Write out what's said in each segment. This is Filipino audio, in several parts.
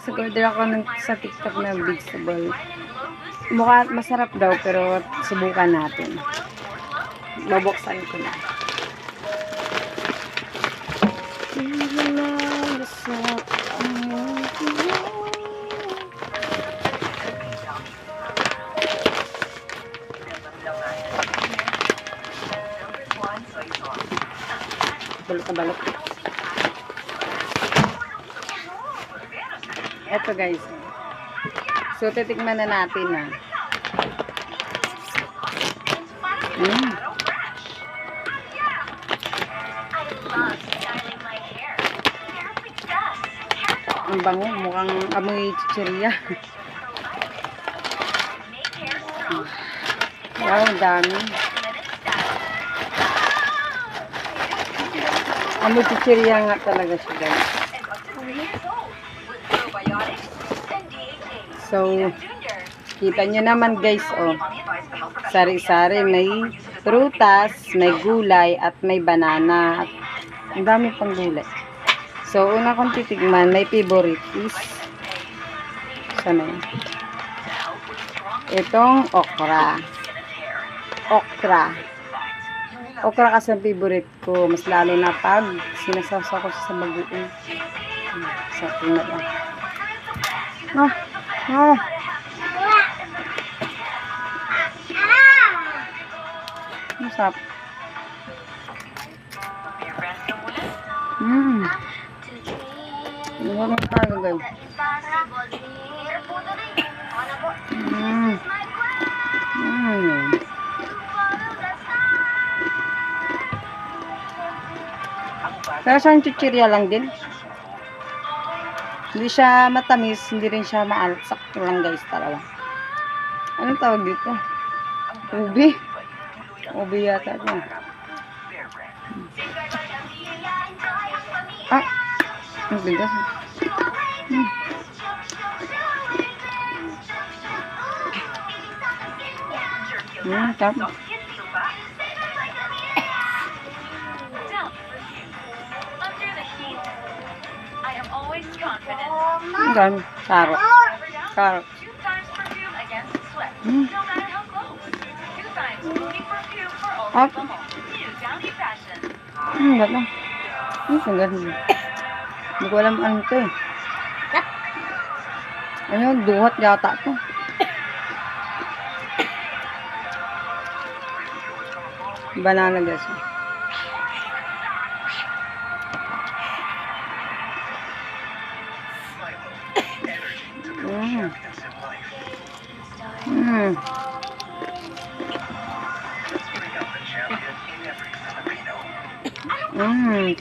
Nag-order ako sa TikTok na vegetable. Mukha masarap daw, pero subukan natin. Babuksan ko na. Balot na balot. Eto guys. So, titikman na natin na. Ang bango. Mukhang amoy chichirya. Wow, ang dami. Amoy chichirya nga talaga siya guys. So, kita nyo naman guys, oh. Sari-sari, may prutas, may gulay, at may banana. At ang dami pang gulay. So, una kong titigman, may favorite is, sana yun? Itong okra. Okra kasi ang favorite ko. Mas lalo na pag sinasawsaw ko sa bagoong. So, tingnan lang. Masarap. Ano tayo guys? Pero siyang chichirya lang din. Hindi siya matamis, hindi rin siya maalat. Sakto lang guys talaga. Anong tawag dito? Ubi. Ubi yata ito. Ah! Ang bigas. Tap. Gan, carrot. Carrot. Up. Ba't lang? Ang ganda. Hindi ko alam ano ito eh. Ano, duhat yata ito. Banana guys.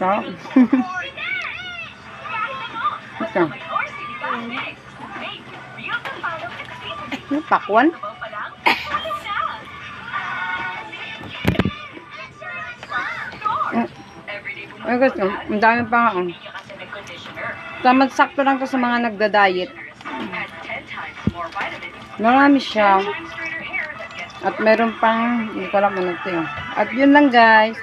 Sarap. Ito. Pakwan. Ay gusto, ang dami pa nga. Tamad sakto lang to sa mga nagda-diet. Marami siya. At meron pang, hindi ko alam ano ito yun. At yun lang guys.